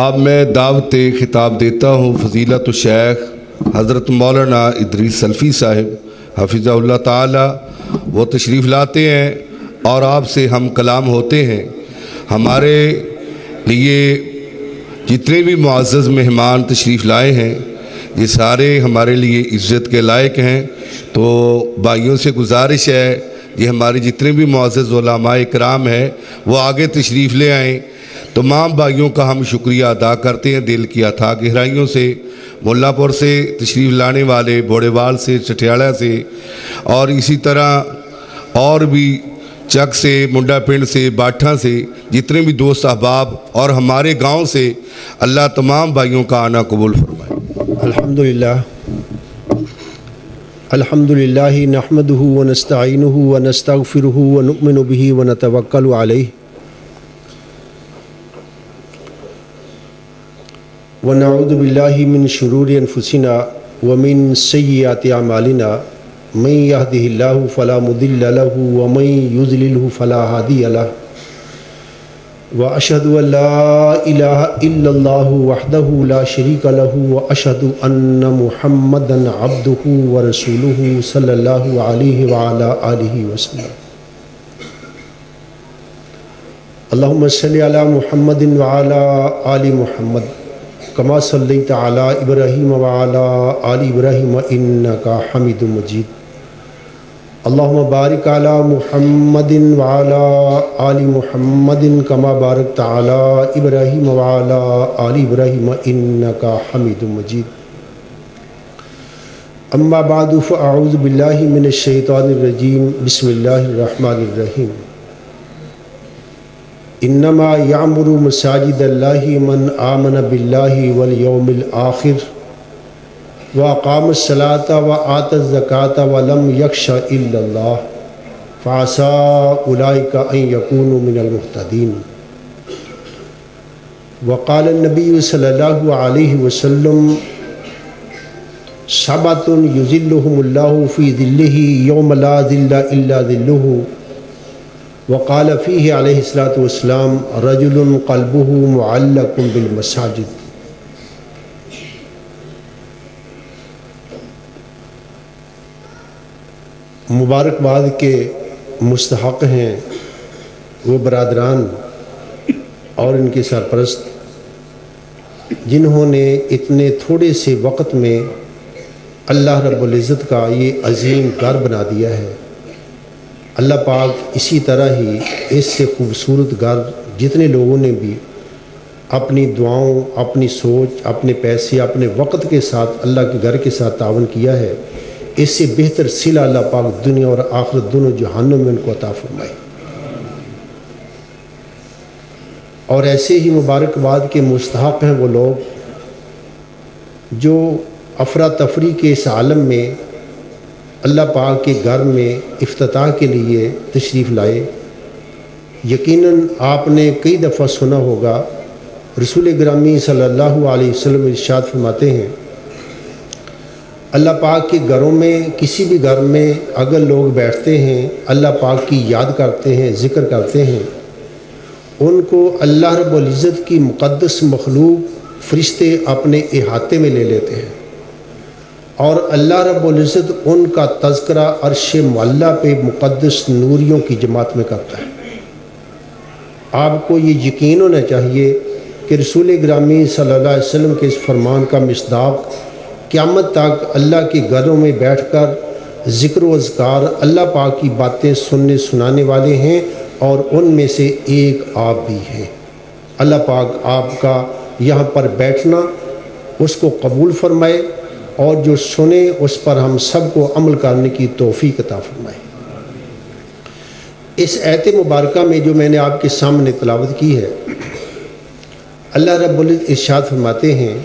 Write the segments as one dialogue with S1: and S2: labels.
S1: اب میں دعوت خطاب دیتا ہوں فضیلت الشیخ حضرت مولانا ادریس سلفی صاحب حفظہ اللہ تعالی. وہ تشریف لاتے ہیں اور آپ سے ہم کلام ہوتے ہیں. ہمارے لیے جتنے بھی معزز مہمان تشریف لائے ہیں یہ سارے ہمارے لیے عزت کے لائق ہیں. تو بھائیوں سے گزارش ہے یہ ہمارے جتنے بھی معزز علماء کرام ہیں وہ آگے تشریف لے آئیں. تمام بھائیوں کا ہم شکریہ ادا کرتے ہیں دل کی اتھا گہرائیوں سے. ملا پور سے تشریف لانے والے، بوڑے وال سے، چٹیاڑا سے، اور اسی طرح اور بھی چک سے، منڈا پنڈ سے، باٹھا سے، جتنے بھی دوست احباب اور ہمارے گاؤں سے، اللہ تمام بھائیوں کا آنا قبول فرمائے.
S2: الحمدللہ نحمدہ ونستعینہ ونستغفرہ ونؤمن بہ ونتوکل علیہ ونعوذ باللہ من شرور انفسنا ومن سیئات اعمالنا من یہدہ اللہ فلا مضل لہ ومن یضللہ فلا ہادی لہ واشہد ان لا الہ الا اللہ وحدہ لا شریک لہ واشہد ان محمدا عبدہ ورسولہ صلی اللہ علیہ وعلی آلہ وسلم. اللہم صلی علی محمد وعلی آل محمد کما صلیت علی ابراہیم وعلی آل ابراہیم انکا حمید مجید. اللہم بارک علی محمد وعلی آل محمد کما بارکت علی ابراہیم وعلی آل ابراہیم انکا حمید مجید. اما بعد فاعوذ باللہ من الشیطان الرجیم. بسم اللہ الرحمن الرحیم. انما یعمر مساجد اللہ من آمن باللہ والیوم الآخر واقام الصلاة وآت الزکاة ولم یخش الا اللہ فعسى اولئک ان یکونوا من المہتدین. وقال النبی صلی اللہ علیہ وسلم سبعۃ یظلهم اللہ فی ظلہ یوم لا ظل الا ظلہ. وقال فیہ علیہ الصلاۃ والسلام رجل قلبہ معلق بالمساجد. مبارکباد کے مستحق ہیں وہ برادران اور ان کے سرپرست جنہوں نے اتنے تھوڑے سے وقت میں اللہ رب العزت کا یہ عظیم گھر بنا دیا ہے. اللہ پاک اسی طرح ہی اس سے خوبصورت گھر جتنے لوگوں نے بھی اپنی دعاؤں، اپنی سوچ، اپنے پیسے، اپنے وقت کے ساتھ اللہ کے گھر کے ساتھ تعاون کیا ہے، اس سے بہتر صلہ اللہ پاک دنیا اور آخرت دونوں جہانوں میں ان کو عطا فرمائے. اور ایسے ہی مبارکباد کے مستحق ہیں وہ لوگ جو افراتفری کے اس عالم میں اللہ پاک کے گھر میں افتتاح کے لیے تشریف لائے. یقیناً آپ نے کئی دفعہ سنا ہوگا رسول گرامی صلی اللہ علیہ وسلم ارشاد فرماتے ہیں اللہ پاک کے گھروں میں، کسی بھی گھر میں اگر لوگ بیٹھتے ہیں، اللہ پاک کی یاد کرتے ہیں، ذکر کرتے ہیں، ان کو اللہ رب العزت کی مقدس مخلوق فرشتے اپنے احاطے میں لے لیتے ہیں اور اللہ رب العزت ان کا تذکرہ عرش معلیٰ پہ مقدس نوریوں کی جماعت میں کرتا ہے. آپ کو یہ یقین ہونا چاہیے کہ رسول گرامی صلی اللہ علیہ وسلم کے اس فرمان کا مصداق قیامت تک اللہ کے گھروں میں بیٹھ کر ذکر و اذکار اللہ پاک کی باتیں سننے سنانے والے ہیں اور ان میں سے ایک آپ بھی ہیں. اللہ پاک آپ کا یہاں پر بیٹھنا اس کو قبول فرمائے اور جو سنے اس پر ہم سب کو عمل کرنے کی توفیق عطا فرمائے. اس آیت مبارکہ میں جو میں نے آپ کے سامنے تلاوت کی ہے، اللہ رب العزت ارشاد فرماتے ہیں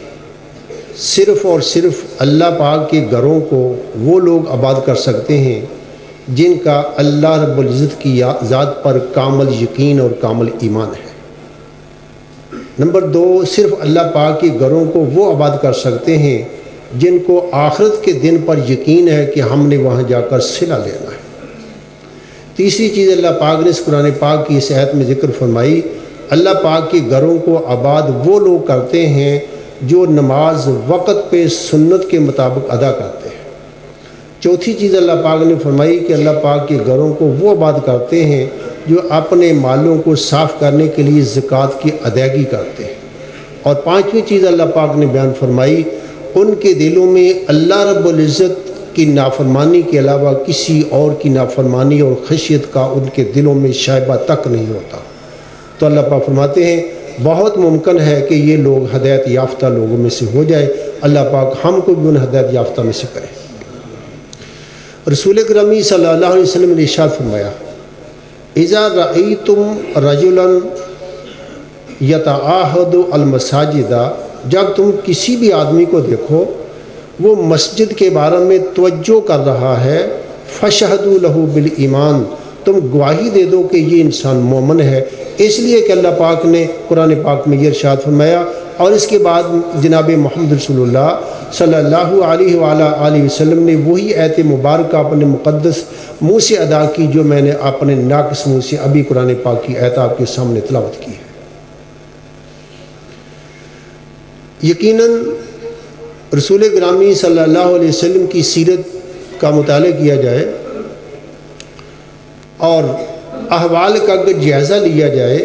S2: صرف اور صرف اللہ پاک کے گھروں کو وہ لوگ آباد کر سکتے ہیں جن کا اللہ رب العزت کی ذات پر کامل یقین اور کامل ایمان ہے. نمبر 2، صرف اللہ پاک کے گھروں کو وہ آباد کر سکتے ہیں جن کو آخرت کے دن پر یقین ہے کہ ہم نے وہاں جا کر صلہ لینا ہے. تیسری چیز اللہ پاک نے اس قرآن پاک کی اس آیت میں ذکر فرمائی اللہ پاک کے گھروں کو آباد وہ لوگ کرتے ہیں جو نماز وقت پہ سنت کے مطابق ادا کرتے ہیں۔ چوتھی چیز اللہ پاک نے فرمائی کہ اللہ پاک کے گھروں کو وہ آباد کرتے ہیں جو اپنے مالوں کو صاف کرنے کے لیے زکوٰۃ کی ادائیگی کرتے ہیں۔ اور پانچویں چیز اللہ پاک نے بیان فرمائی، ان کے دلوں میں اللہ رب العزت کی نافرمانی کے علاوہ کسی اور کی نافرمانی اور خشیت کا ان کے دلوں میں شائبہ تک نہیں ہوتا۔ تو اللہ پاک فرماتے ہیں بہت ممکن ہے کہ یہ لوگ ہدایت یافتہ لوگوں میں سے ہو جائے۔ اللہ پاک ہم کو بھی ان ہدایت یافتہ میں سے کرے۔ رسول اکرم صلی اللہ علیہ وسلم نے ارشاد فرمایا، اذا رأیتم رجلا یتعاہد المساجد، جب تم کسی بھی آدمی کو دیکھو وہ مسجد کے بارے میں توجہ کر رہا ہے، فشہدوا لہ بالایمان، تم گواہی دے دو کہ یہ انسان مومن ہے۔ اس لیے کہ اللہ پاک نے قرآن پاک میں یہ ارشاد فرمایا، اور اس کے بعد جناب محمد رسول اللہ صلی اللہ علیہ وآلہ وسلم نے وہی آیت مبارکہ اپنے مقدس منہ سے ادا کی جو میں نے اپنے ناقص منہ سے ابھی قرآن پاک کی آیت آپ کے سامنے تلاوت کی ہے۔ یقیناً رسول گرامی صلی اللہ علیہ وسلم کی سیرت کا مطالعہ کیا جائے اور احوال کا اگر جائزہ لیا جائے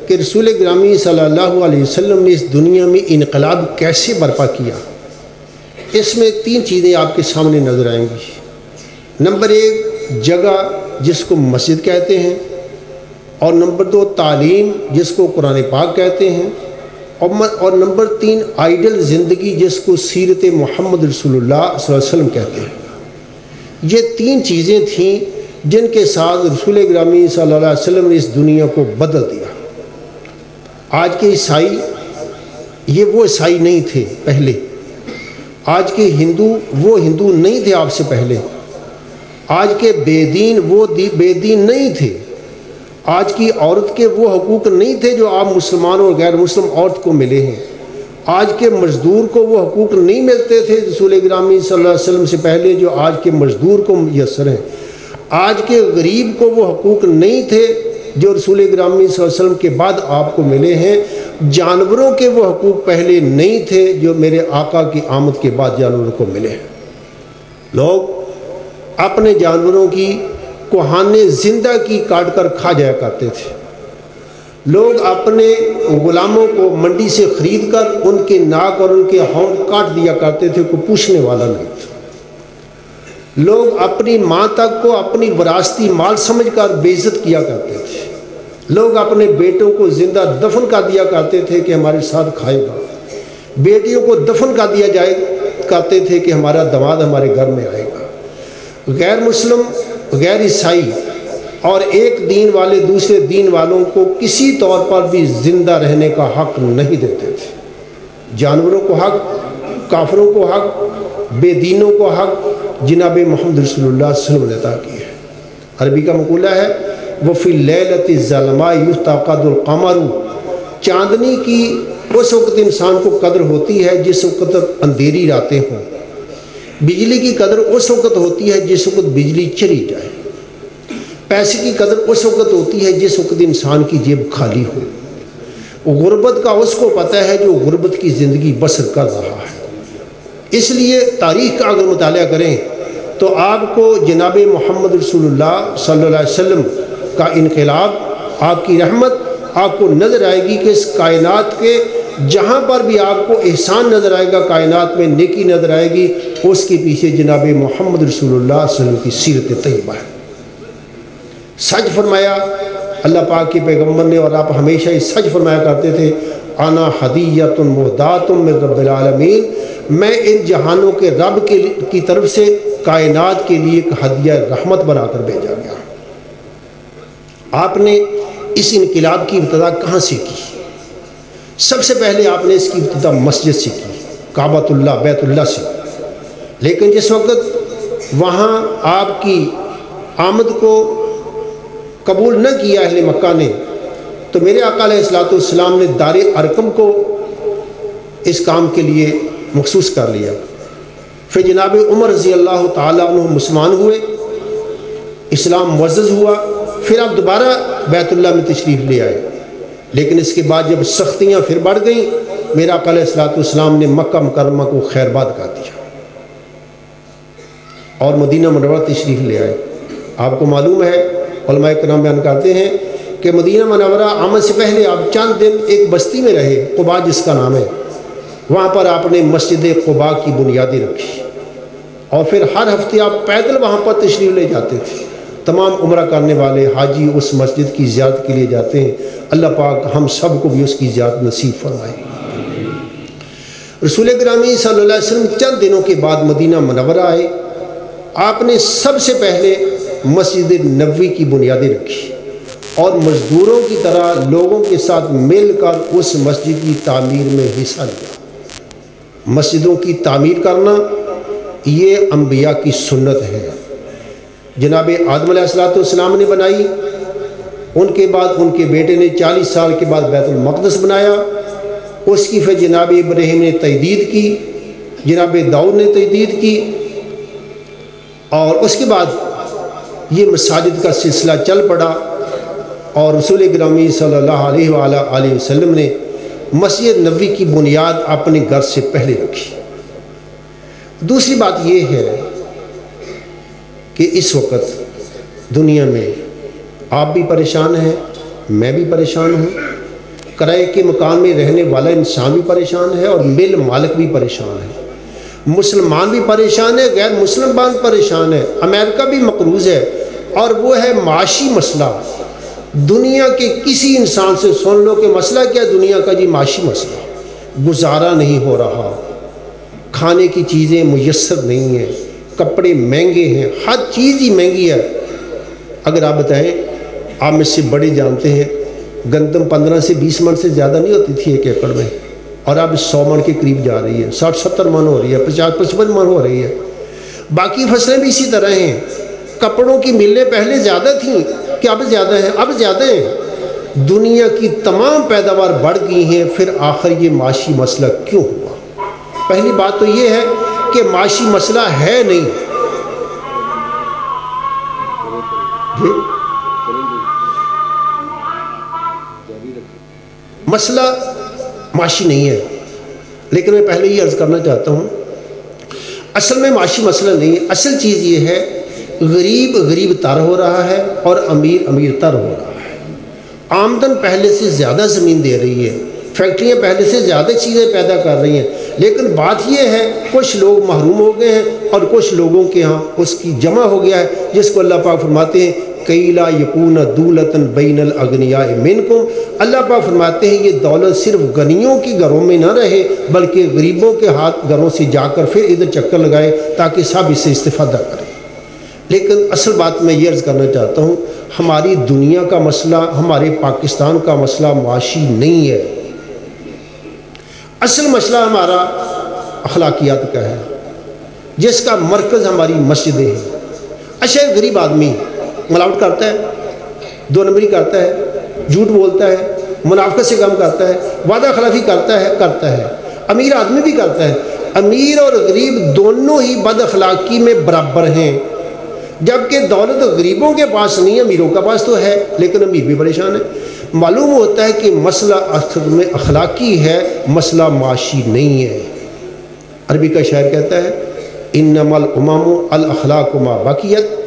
S2: کہ رسول گرامی صلی اللہ علیہ وسلم نے اس دنیا میں انقلاب کیسے برپا کیا، اس میں تین چیزیں آپ کے سامنے نظر آئیں گی۔ نمبر ایک، جگہ جس کو مسجد کہتے ہیں، اور نمبر دو، تعلیم جس کو قرآن پاک کہتے ہیں، اور نمبر تین، آئیڈل زندگی جس کو سیرت محمد رسول اللہ صلی اللہ علیہ وسلم کہتے ہیں۔ یہ تین چیزیں تھیں جن کے ساتھ رسول گرامی صلی اللہ علیہ وسلم نے اس دنیا کو بدل دیا۔ آج کے عیسائی یہ وہ عیسائی نہیں تھے پہلے، آج کے ہندو وہ ہندو نہیں تھے آپ سے پہلے، آج کے بے دین وہ بے دین نہیں تھے، آج کی عورت کے وہ حقوق نہیں تھے جو آپ مسلمان اور غیر مسلم عورت کو ملے ہیں، آج کے مزدور کو وہ حقوق نہیں ملتے تھے رسول گرامی صلی اللہ علیہ وسلم سے پہلے جو آج کے مزدور کو میسر ہیں، آج کے غریب کو وہ حقوق نہیں تھے جو رسول گرامی صلی اللہ علیہ وسلم کے بعد آپ کو ملے ہیں، جانوروں کے وہ حقوق پہلے نہیں تھے جو میرے آقا کی آمد کے بعد جانوروں کو ملے ہیں۔ لوگ اپنے جانوروں کی کوہانے زندہ کی کاٹ کر کھا جایا کرتے تھے، لوگ اپنے غلاموں کو منڈی سے خرید کر ان کے ناک اور ان کے ہونٹ کاٹ دیا کرتے تھے، کوئی پوچھنے والا نہیں تھا۔ لوگ اپنی ماں تک کو اپنی وراثتی مال سمجھ کر بے عزت کیا کرتے تھے، لوگ اپنے بیٹوں کو زندہ دفن کر دیا کرتے تھے کہ ہمارے ساتھ کھائے گا، بیٹیوں کو دفن کر دیا جائے کرتے تھے کہ ہمارا داماد ہمارے گھر میں آئے گا۔ غیر مسلم، غیر عیسائی اور ایک دین والے دوسرے دین والوں کو کسی طور پر بھی زندہ رہنے کا حق نہیں دیتے تھے۔ جانوروں کو حق، کافروں کو حق، بے دینوں کو حق جناب محمد رسول اللہ صلی اللہ علیہ وسلم نے عطا کی ہے۔ عربی کا مقولہ ہے وَفِي اللَّيْلَةِ الظَّلَمَاءِ يُسْتَقَدُ الْقَمَرُ، چاندنی کی اس وقت انسان کو قدر ہوتی ہے جس وقت اندھیری راتیں ہوں، بجلی کی قدر اس وقت ہوتی ہے جس وقت بجلی چلی جائے، پیسے کی قدر اس وقت ہوتی ہے جس وقت انسان کی جیب خالی ہو، غربت کا اس کو پتہ ہے جو غربت کی زندگی بسر کر رہا ہے۔ اس لیے تاریخ کا اگر مطالعہ کریں تو آپ کو جناب محمد رسول اللہ صلی اللہ علیہ وسلم کا انقلاب، آپ کی رحمت آپ کو نظر آئے گی کہ اس کائنات کے جہاں پر بھی آپ کو احسان نظر آئے گا، کائنات میں نیکی نظر آئے گی، اس کے پیچھے جناب محمد رسول اللہ صلی اللہ علیہ وسلم کی سیرت طیبہ ہے۔ سچ فرمایا اللہ پاک کے پیغمبر نے، اور آپ ہمیشہ ہی سچ فرمایا کرتے تھے، انا ہدیۃ مہداۃ من رب العالمین، میں ان جہانوں کے رب کی طرف سے کائنات کے لیے ایک ہدیہ رحمت بنا کر بھیجا گیا۔ آپ نے اس انقلاب کی ابتدا کہاں سے کی؟ سب سے پہلے آپ نے اس کی ابتدا مسجد سے کی، کعبۃ اللہ، بیت اللہ سے۔ لیکن جس وقت وہاں آپ کی آمد کو قبول نہ کیا اہل مکہ نے، تو میرے آقا علیہ الصلوۃ والسلام نے دار ارقم کو اس کام کے لیے مخصوص کر لیا۔ پھر جناب عمر رضی اللہ تعالیٰ عنہ مسلمان ہوئے، اسلام معزز ہوا، پھر آپ دوبارہ بیت اللہ میں تشریف لے آئے۔ لیکن اس کے بعد جب سختیاں پھر بڑھ گئیں، میرا آقا علیہ الصلوۃ والسلام نے مکہ مکرمہ کو خیرباد کر دیا اور مدینہ منورہ تشریف لے آئے۔ آپ کو معلوم ہے، علماء کرام بیان کرتے ہیں کہ مدینہ منورہ آمد سے پہلے آپ چند دن ایک بستی میں رہے، قباء جس کا نام ہے۔ وہاں پر آپ نے مسجد قباء کی بنیادیں رکھی اور پھر ہر ہفتے آپ پیدل وہاں پر تشریف لے جاتے تھے۔ تمام عمرہ کرنے والے حاجی اس مسجد کی زیارت کے لیے جاتے ہیں۔ اللہ پاک ہم سب کو بھی اس کی زیارت نصیب فرمائے۔ رسول گرامی صلی اللہ علیہ وسلم چند دنوں کے بعد مدینہ منورہ آئے۔ آپ نے سب سے پہلے مسجد نبوی کی بنیادیں رکھی اور مزدوروں کی طرح لوگوں کے ساتھ مل کر اس مسجد کی تعمیر میں حصہ لیا۔ مسجدوں کی تعمیر کرنا یہ انبیاء کی سنت ہے۔ جناب آدم علیہ السلام نے بنائی، ان کے بعد ان کے بیٹے نے 40 سال کے بعد بیت المقدس بنایا، اس کی پھر جناب ابراہیم نے تجدید کی، جناب داؤد نے تجدید کی، اور اس کے بعد یہ مساجد کا سلسلہ چل پڑا اور رسول گرامی صلی اللہ علیہ وآلہ وسلم نے مسجد نبوی کی بنیاد اپنے گھر سے پہلے رکھی۔ دوسری بات یہ ہے کہ اس وقت دنیا میں آپ بھی پریشان ہیں، میں بھی پریشان ہوں، کرائے کے مکان میں رہنے والا انسان بھی پریشان ہے اور مل مالک بھی پریشان ہے، مسلمان بھی پریشان ہے، غیر مسلمان پریشان ہے، امریکہ بھی مقروض ہے، اور وہ ہے معاشی مسئلہ۔ دنیا کے کسی انسان سے سن لو کہ مسئلہ کیا ہے دنیا کا؟ جی معاشی مسئلہ، گزارا نہیں ہو رہا، کھانے کی چیزیں میسر نہیں ہیں، کپڑے مہنگے ہیں، ہر چیز ہی مہنگی ہے۔ اگر آپ بتائیں، آپ میں سے بڑے جانتے ہیں گندم 15 سے 20 من سے زیادہ نہیں ہوتی تھی ایک ایکڑ میں، اور اب 100 من کے قریب جا رہی ہے، 60-70 من ہو رہی ہے، 50-55 من ہو رہی ہے۔ باقی فصلیں بھی اسی طرح ہیں۔ کپڑوں کی ملیں پہلے زیادہ تھیں کہ اب زیادہ ہیں؟ اب زیادہ ہیں۔ دنیا کی تمام پیداوار بڑھ گئی ہیں، پھر آخر یہ معاشی مسئلہ کیوں ہوا؟ پہلی بات تو یہ ہے کہ معاشی مسئلہ ہے نہیں۔ مسئلہ معاشی نہیں ہے، لیکن میں پہلے یہ عرض کرنا چاہتا ہوں، اصل میں معاشی مسئلہ نہیں ہے۔ اصل چیز یہ ہے غریب غریب تر ہو رہا ہے اور امیر امیر تر ہو رہا ہے۔ آمدن پہلے سے زیادہ زمین دے رہی ہے، فیکٹریاں پہلے سے زیادہ چیزیں پیدا کر رہی ہیں، لیکن بات یہ ہے کچھ لوگ محروم ہو گئے ہیں اور کچھ لوگوں کے ہاں اس کی جمع ہو گیا ہے، جس کو اللہ پاک فرماتے ہیں کئی لا یکون دولتن بین الاغنیاء منکم۔ اللہ پاک فرماتے ہیں یہ دولت صرف غنیوں کی گھروں میں نہ رہے بلکہ غریبوں کے ہاتھ گھروں سے جا کر پھر ادھر چکر لگائے تاکہ سب اس سے استفادہ کریں۔ لیکن اصل بات میں یہ عرض کرنا چاہتا ہوں، ہماری دنیا کا مسئلہ، ہمارے پاکستان کا مسئلہ معاشی نہیں ہے۔ اصل مسئلہ ہمارا اخلاقیات کا ہے، جس کا مرکز ہماری مسجدیں ہیں۔ اچھا ایک غریب آدمی ملاوٹ کرتا ہے، 2 نمبری کرتا ہے، جھوٹ بولتا ہے، منافقت سے کام کرتا ہے، وعدہ خلافی کرتا ہے، امیر آدمی بھی کرتا ہے۔ امیر اور غریب دونوں ہی بد اخلاقی میں برابر ہیں، جبکہ دولت غریبوں کے پاس نہیں ہے، امیروں کے پاس تو ہے، لیکن امیر بھی پریشان ہے۔ معلوم ہوتا ہے کہ مسئلہ اصل میں اخلاقی ہے، مسئلہ معاشی نہیں ہے۔ عربی کا شاعر کہتا ہے انما الامم الاخلاق ما بقیت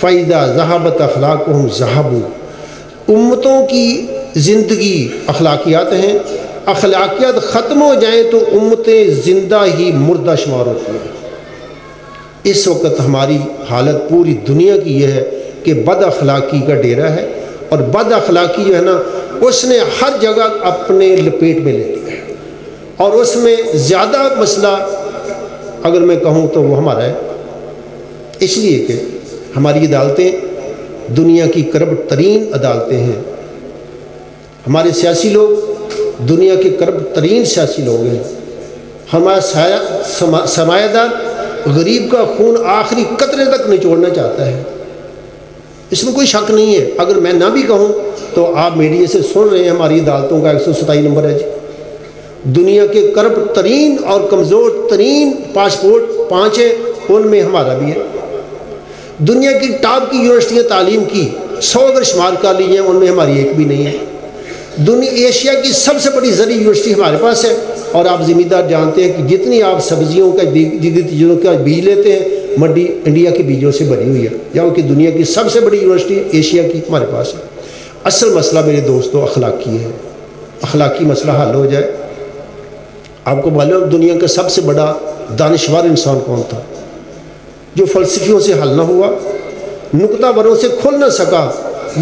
S2: فاذا ذهبت اخلاقهم ذهبوا۔ امتوں کی زندگی اخلاقیات ہیں، اخلاقیات ختم ہو جائیں تو امتیں زندہ ہی مردہ شمار ہوتی ہیں۔ اس وقت ہماری حالت پوری دنیا کی یہ ہے کہ بد اخلاقی کا ڈیرا ہے، اور بد اخلاقی جو ہے نا اس نے ہر جگہ اپنے لپیٹ میں لے لیا ہے، اور اس میں زیادہ مسئلہ اگر میں کہوں تو وہ ہمارا ہے، اس لیے کہ ہماری عدالتیں دنیا کی کرپٹ ترین عدالتیں ہیں، ہمارے سیاسی لوگ دنیا کے کرپٹ ترین سیاسی لوگ ہیں، ہمارا سرمایہ دار غریب کا خون آخری قطرے تک نچوڑنا چاہتا ہے، اس میں کوئی شک نہیں ہے۔ اگر میں نہ بھی کہوں تو آپ میڈیا سے سن رہے ہیں ہماری عدالتوں کا 127 نمبر ہے جی۔ دنیا کے کرپٹ ترین اور کمزور ترین پاسپورٹ 5 ہیں، ان میں ہمارا بھی ہے۔ دنیا کی ٹاپ کی یونیورسٹیاں تعلیم کی 100 اگر شمار کر لی ہیں، ان میں ہماری ایک بھی نہیں ہے۔ ایشیا کی سب سے بڑی زرعی یونیورسٹی ہمارے پاس ہے، اور آپ زمیندار جانتے ہیں کہ جتنی آپ سبزیوں کا دیگر چیزوں کا بیج لیتے ہیں منڈی انڈیا کے بیجوں سے بھری ہوئی ہے، جبکہ دنیا کی سب سے بڑی یونیورسٹی ایشیا کی ہمارے پاس ہے۔ اصل مسئلہ میرے دوستوں اخلاقی ہے، اخلاقی مسئلہ حل ہو جائے۔ آپ کو معلوم دنیا کا سب سے بڑا دانشور انسان کون تھا جو فلسفیوں سے حل نہ ہوا، نکتہ وروں سے کھل نہ سکا؟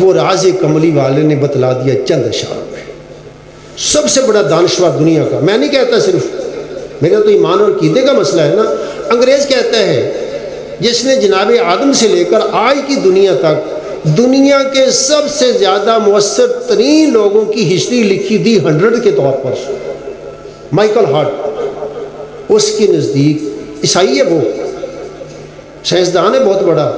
S2: وہ راز کملی والے نے بتلا دیا چند اشاروں میں۔ سب سے بڑا دانشور دنیا کا، میں نہیں کہتا صرف، میرا تو ایمان اور عقیدے کا مسئلہ ہے نا۔ انگریز کہتا ہے جس نے جناب آدم سے لے کر آج کی دنیا تک دنیا کے سب سے زیادہ مؤثر ترین لوگوں کی ہسٹری لکھی دی 100 کے طور پر، مائیکل ہارٹ، اس کے نزدیک عیسائی ہے، وہ سائنسدان ہے بہت بڑا،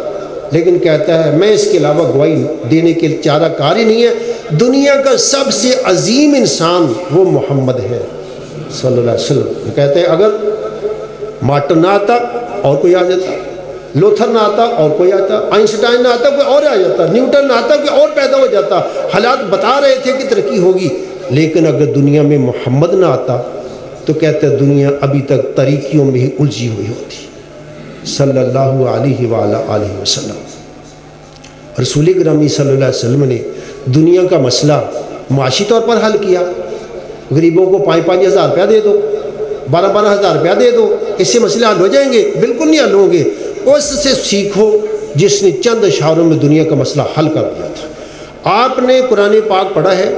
S2: لیکن کہتا ہے میں اس کے علاوہ گواہی دینے کے چارہ کار ہی نہیں ہے، دنیا کا سب سے عظیم انسان وہ محمد ہے صلی اللہ علیہ وسلم۔ وہ کہتے ہیں اگر مارٹن نہ آتا اور کوئی آ جاتا، لوتھر نہ آتا اور کوئی آتا، آئنسٹائن نہ آتا کوئی اور آ جاتا، نیوٹن نہ آتا کوئی اور پیدا ہو جاتا، حالات بتا رہے تھے کہ ترقی ہوگی، لیکن اگر دنیا میں محمد نہ آتا تو کہتے ہیں دنیا ابھی تک تاریکیوں میں ہی الجھی ہوئی ہوتی صلی اللہ علیہ وآلہ وسلم۔ رسول گرامی صلی اللہ علیہ وسلم نے دنیا کا مسئلہ معاشی طور پر حل کیا، غریبوں کو 5-5 ہزار روپیہ دے دو، 12-12 ہزار روپیہ دے دو، اس سے مسئلے حل ہو جائیں گے؟ بالکل نہیں حل ہوں گے۔ اس سے سیکھو جس نے چند اشاروں میں دنیا کا مسئلہ حل کر دیا تھا۔ آپ نے قرآن پاک پڑھا ہے،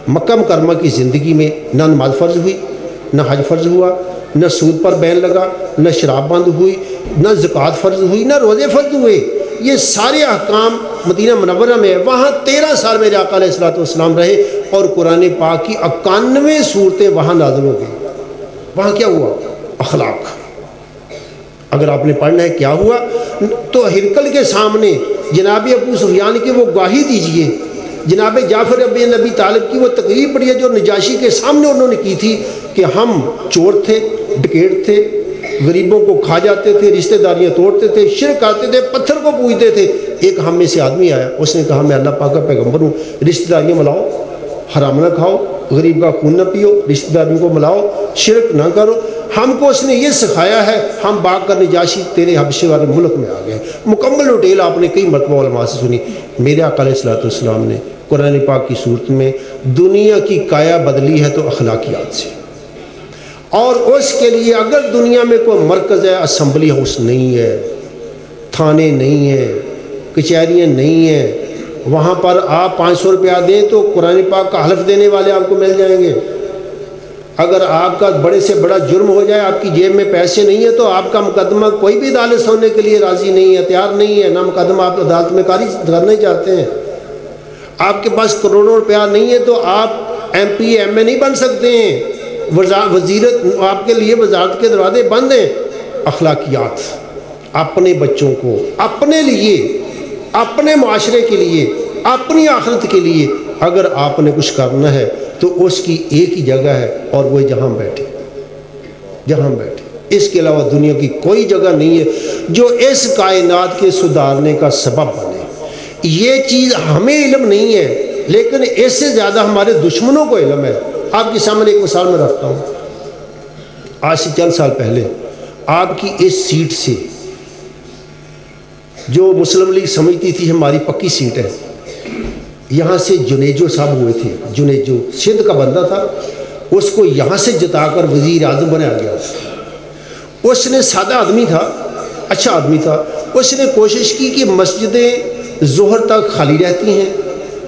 S2: مکہ مکرمہ کی زندگی میں نہ نماز فرض ہوئی، نہ حج فرض ہوا، نہ سود پر بین لگا، نہ شراب بند ہوئی، نہ زکوٰۃ فرض ہوئی، نہ روزے فرض ہوئے۔ یہ سارے احکام مدینہ منورہ میں ہے۔ وہاں 13 سال میرے آقا علیہ الصلوۃ والسلام رہے اور قرآن پاک کی 91 صورتیں وہاں نازل ہو گئی۔ وہاں کیا ہوا؟ اخلاق۔ اگر آپ نے پڑھنا ہے کیا ہوا تو ہرقل کے سامنے جناب ابو سفیان کی وہ گواہی دیجئے، جناب جعفر ابن ابی طالب کی وہ تقریر پڑھی ہے جو نجاشی کے سامنے انہوں نے کی تھی کہ ہم چور تھے، ڈکیٹ تھے، غریبوں کو کھا جاتے تھے، رشتہ داریاں توڑتے تھے، شرک کرتے تھے، پتھر کو پوجتے تھے۔ ایک ہم میں سے آدمی آیا، اس نے کہا میں اللہ پاک کا پیغمبر ہوں، رشتہ داریاں ملاؤ، حرام نہ کھاؤ، غریب کا خون نہ پیو، رشتہ داریوں کو ملاؤ، شرک نہ کرو۔ ہم کو اس نے یہ سکھایا ہے، ہم باغ کر نجاشی تیرے حبشے والے ملک میں آ گئے۔ مکمل ڈیٹیل آپ نے کئی مرتبہ علماء سے سنی۔ میرے آقا علیہ الصلوۃ والسلام نے قرآن پاک کی صورت میں دنیا کی کایا بدلی ہے تو اخلاقیات سے، اور اس کے لیے اگر دنیا میں کوئی مرکز ہے، اسمبلی ہاؤس نہیں ہے، تھانے نہیں ہیں، کچہریاں نہیں ہیں، وہاں پر آپ 500 روپیہ دیں تو قرآن پاک کا حلف دینے والے آپ کو مل جائیں گے۔ اگر آپ کا بڑے سے بڑا جرم ہو جائے، آپ کی جیب میں پیسے نہیں ہیں تو آپ کا مقدمہ کوئی بھی عدالت سننے کے لیے راضی نہیں ہے، تیار نہیں ہے، نہ مقدمہ آپ عدالت میں کاری کرنا ہی چاہتے ہیں۔ آپ کے پاس کروڑوں روپیہ نہیں ہے تو آپ ایم پی ایم اے نہیں بن سکتے ہیں، وزیرت آپ کے لیے وزارت کے دروازے بند ہیں۔ اخلاقیات، اپنے بچوں کو، اپنے لیے، اپنے معاشرے کے لیے، اپنی آخرت کے لیے اگر آپ نے کچھ کرنا ہے تو اس کی ایک ہی جگہ ہے اور وہ جہاں بیٹھے، جہاں بیٹھے۔ اس کے علاوہ دنیا کی کوئی جگہ نہیں ہے جو اس کائنات کے سدھارنے کا سبب بنے۔ یہ چیز ہمیں علم نہیں ہے، لیکن اس سے زیادہ ہمارے دشمنوں کو علم ہے۔ آپ کے سامنے ایک مثال میں رکھتا ہوں۔ آج سے چند سال پہلے آپ کی اس سیٹ سے، جو مسلم لیگ سمجھتی تھی ہماری پکی سیٹ ہے، یہاں سے جنیجو صاحب ہوئے تھے، جنیجو سندھ کا بندہ تھا، اس کو یہاں سے جتا کر وزیر اعظم بنایا گیا۔ اس نے سادہ آدمی تھا، اچھا آدمی تھا، اس نے کوشش کی کہ مسجدیں ظہر تک خالی رہتی ہیں،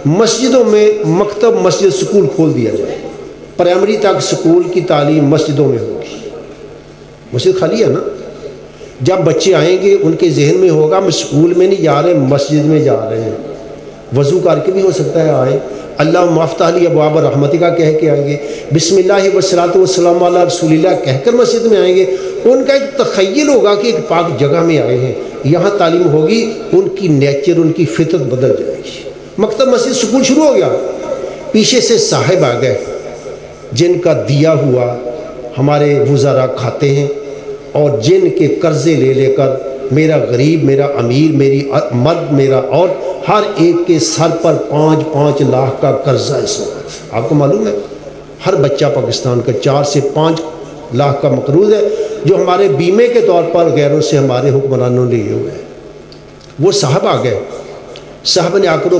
S2: مسجدوں میں مکتب مسجد سکول کھول دیا جائے، پرائمری تک سکول کی تعلیم مسجدوں میں ہوگی۔ مسجد خالی ہے نا، جب بچے آئیں گے ان کے ذہن میں ہوگا ہم سکول میں نہیں جا رہے، مسجد میں جا رہے ہیں۔ وضو کر کے بھی ہو سکتا ہے آئیں، اللہم افتح لی ابواب رحمتک کہہ کے آئیں گے، بسم اللہ والصلاۃ والسلام علی رسول اللہ کہہ کر مسجد میں آئیں گے۔ ان کا ایک تخیل ہوگا کہ ایک پاک جگہ میں آئے ہیں، یہاں تعلیم ہوگی، ان کی نیچر، ان کی فطرت بدل جائے گی۔ مکتب مسجد سکول شروع ہو گیا، پیچھے سے صاحب آ گئے جن کا دیا ہوا ہمارے وزراء کھاتے ہیں، اور جن کے قرضے لے لے کر میرا غریب، میرا امیر، میری مرد، میرا عورت ہر ایک کے سر پر 5-5 لاکھ کا قرضہ ہے اس وقت. آپ کو معلوم ہے ہر بچہ پاکستان کا 4 سے 5 لاکھ کا مقروض ہے جو ہمارے بیمے کے طور پر غیروں سے ہمارے حکمرانوں نے لیے ہوئے ہیں. وہ صاحب آ گئے, صاحب نے آ کر وہ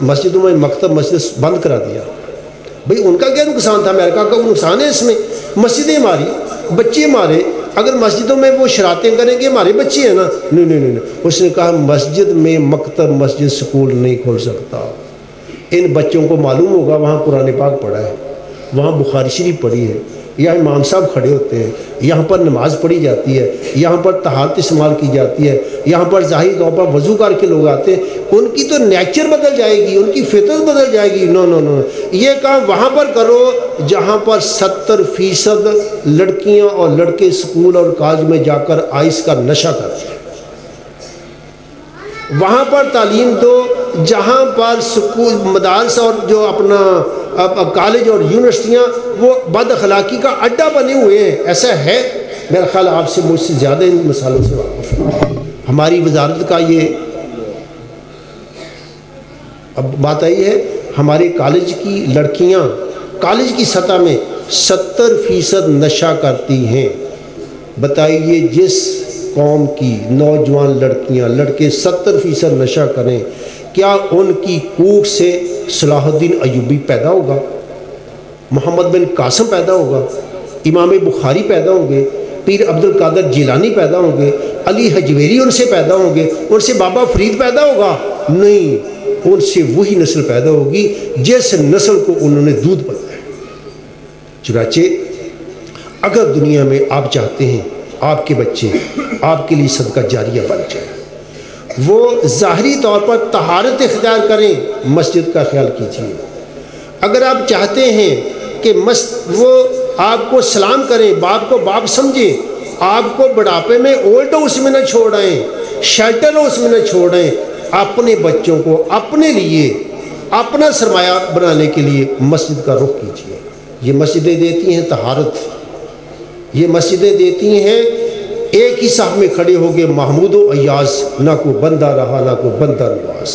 S2: مسجدوں میں مکتب مسجد بند کرا دیا. بھئی ان کا کیا نقصان تھا؟ امریکہ کا وہ نقصان ہے اس میں. مسجدیں ماری, بچے مارے. اگر مسجدوں میں وہ شراتیں کریں گے ہمارے بچے ہیں نا. نہیں. اس نے کہا مسجد میں مکتب مسجد سکول نہیں کھول سکتا. ان بچوں کو معلوم ہوگا وہاں قرآن پاک پڑھا ہے, وہاں بخاری شریف پڑھی ہے, یہاں امام صاحب کھڑے ہوتے ہیں, یہاں پر نماز پڑھی جاتی ہے, یہاں پر طہارت استعمال کی جاتی ہے, یہاں پر ظاہری طور پر وضو کر کے لوگ آتے ہیں. ان کی تو نیچر بدل جائے گی, ان کی فطرت بدل جائے گی. نو. یہ کام وہاں پر کرو جہاں پر 70% لڑکیاں اور لڑکے اسکول اور کالج میں جا کر آئس کا نشہ کرتے ہیں. وہاں پر تعلیم دو جہاں پر سکول مدارس اور جو اپنا کالج اور یونیورسٹیاں وہ بد اخلاقی کا اڈا بنے ہوئے ہیں. ایسا ہے؟ میرا خیال آپ سے مجھ سے زیادہ ان مسائلوں سے واقف ہے. ہماری وزارت کا یہ اب بات آئی ہے ہمارے کالج کی لڑکیاں کالج کی سطح میں 70% نشہ کرتی ہیں. بتائیے جس قوم کی نوجوان لڑکیاں لڑکے 70% نشہ کریں, کیا ان کی کوکھ سے صلاح الدین ایوبی پیدا ہوگا, محمد بن قاسم پیدا ہوگا, امام بخاری پیدا ہوں گے, پیر عبد القادر جیلانی پیدا ہوں گے, علی حجویری ان سے پیدا ہوں گے, ان سے بابا فرید پیدا ہوگا؟ نہیں. ان سے وہی نسل پیدا ہوگی جس نسل کو انہوں نے دودھ پلایا. چنانچہ اگر دنیا میں آپ چاہتے ہیں آپ کے بچے آپ کے لیے صدقہ جاریہ بن جائے, وہ ظاہری طور پر طہارت اختیار کریں, مسجد کا خیال کیجیے. اگر آپ چاہتے ہیں کہ وہ آپ کو سلام کریں, باپ کو باپ سمجھیں, آپ کو بڑھاپے میں اولڈ ہاؤس میں نہ چھوڑیں, شیلٹر ہاؤس میں نہ چھوڑیں, اپنے بچوں کو اپنے لیے اپنا سرمایہ بنانے کے لیے مسجد کا رخ کیجیے. یہ مسجدیں دیتی ہیں طہارت, یہ مسجدیں دیتی ہیں ایک ہی صف میں کھڑے ہو گئے محمود و ایاز, نہ کوئی بندہ رہا نہ کوئی بندہ نواز.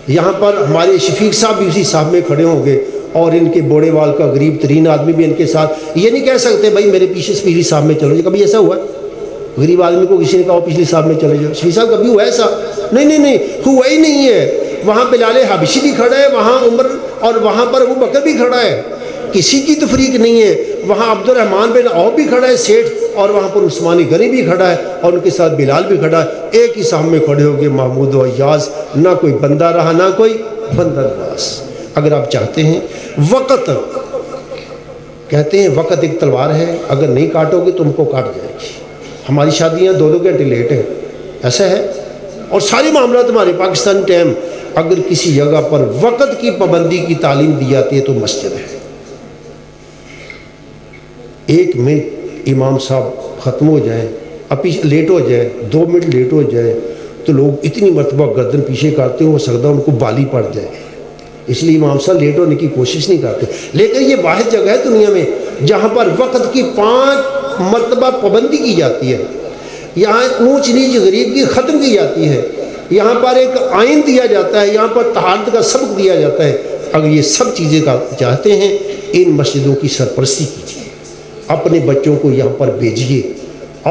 S2: یہاں پر ہمارے شفیق صاحب بھی اسی صف میں کھڑے ہوں گے اور ان کے بوڑے وال کا غریب ترین آدمی بھی ان کے ساتھ. یہ نہیں کہہ سکتے بھائی میرے پیچھے پچھلی صف میں چلو. یہ کبھی ایسا ہوا ہے غریب آدمی کو کسی نے کہا پچھلی صف میں چلے جاؤ؟ شفیق صاحب کبھی ہوا ایسا؟ نہیں ہوا ہی نہیں ہے. وہاں بلال حبشی بھی کھڑا ہے, وہاں عمر اور وہاں پر ابو بکر بھی کھڑا ہے, کسی کی تفریق نہیں ہے. وہاں عبد الرحمن بن عوف بھی کھڑا ہے سیٹھ, اور وہاں پر عثمان غنی بھی کھڑا ہے, اور ان کے ساتھ بلال بھی کھڑا ہے. ایک ہی صف میں کھڑے ہو گئے محمود و ایاز, نہ کوئی بندہ رہا نہ کوئی بندہ نواز. اگر آپ چاہتے ہیں وقت, کہتے ہیں وقت ایک تلوار ہے, اگر نہیں کاٹو گے تم کو کاٹ جائے گی. ہماری شادیاں 2 گھنٹے لیٹ ہیں, ایسا ہے. اور سارے معاملات ہمارے پاکستانی ٹائم, اگر کسی جگہ پر وقت کی پابندی کی تعلیم دی جاتی ہے تو مسجد ہے. 1 منٹ امام صاحب ختم ہو جائیں, اب لیٹ ہو جائے, 2 منٹ لیٹ ہو جائے تو لوگ اتنی مرتبہ گردن پیچھے کرتے ہو سکتا ہے ان کو بالی پڑ جائے, اس لیے امام صاحب لیٹ ہونے کی کوشش نہیں کرتے. لیکن یہ واحد جگہ ہے دنیا میں جہاں پر وقت کی 5 مرتبہ پابندی کی جاتی ہے. یہاں اونچ نیچ غریب کی ختم کی جاتی ہے, یہاں پر ایک آئین دیا جاتا ہے, یہاں پر طہارت کا سبق دیا جاتا ہے. اگر یہ سب چیزیں چاہتے ہیں ان مسجدوں کی سرپرستی کیجیے, اپنے بچوں کو یہاں پر بھیجیے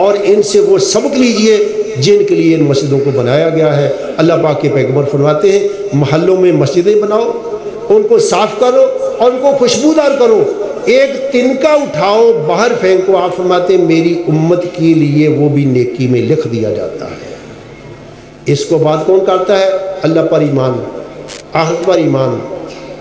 S2: اور ان سے وہ سبق لیجیے جن کے لیے ان مسجدوں کو بنایا گیا ہے. اللہ پاک کے پیغمبر فرماتے ہیں محلوں میں مسجدیں بناؤ, ان کو صاف کرو اور ان کو خوشبودار کرو, ایک تنکا اٹھاؤ باہر پھینکو. آپ فرماتے ہیں میری امت کے لیے وہ بھی نیکی میں لکھ دیا جاتا ہے. اس کو بات کون کرتا ہے؟ اللہ پر ایمان, آخرت پر ایمان,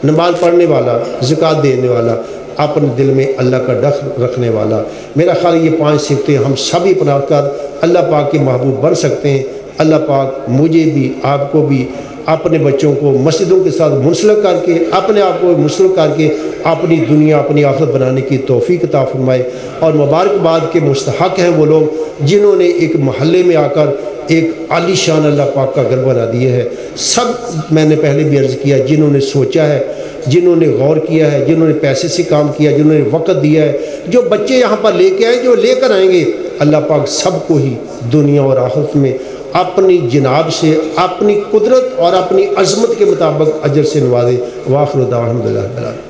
S2: نماز پڑھنے والا, زکوٰۃ دینے والا, اپنے دل میں اللہ کا ڈر رکھنے والا. میرا خیال یہ 5 صفتیں ہم سب ہی اپنا کر اللہ پاک کے محبوب بن سکتے ہیں. اللہ پاک مجھے بھی آپ کو بھی اپنے بچوں کو مسجدوں کے ساتھ منسلک کر کے اپنے آپ کو منسلک کر کے اپنی دنیا اپنی آخرت بنانے کی توفیق عطا فرمائے. اور مبارکباد کے مستحق ہیں وہ لوگ جنہوں نے ایک محلے میں آ کر ایک عالی شان اللہ پاک کا گھر بنا دیا ہے. سب میں نے پہلے بھی عرض کیا, جنہوں نے سوچا ہے, جنہوں نے غور کیا ہے, جنہوں نے پیسے سے کام کیا, جنہوں نے وقت دیا ہے, جو بچے یہاں پر لے کے آئے, جو لے کر آئیں گے, اللہ پاک سب کو ہی دنیا اور آخرت میں اپنی جناب سے اپنی قدرت اور اپنی عظمت کے مطابق اجر سے نوازے۔ واخر دعوانا الحمدللہ۔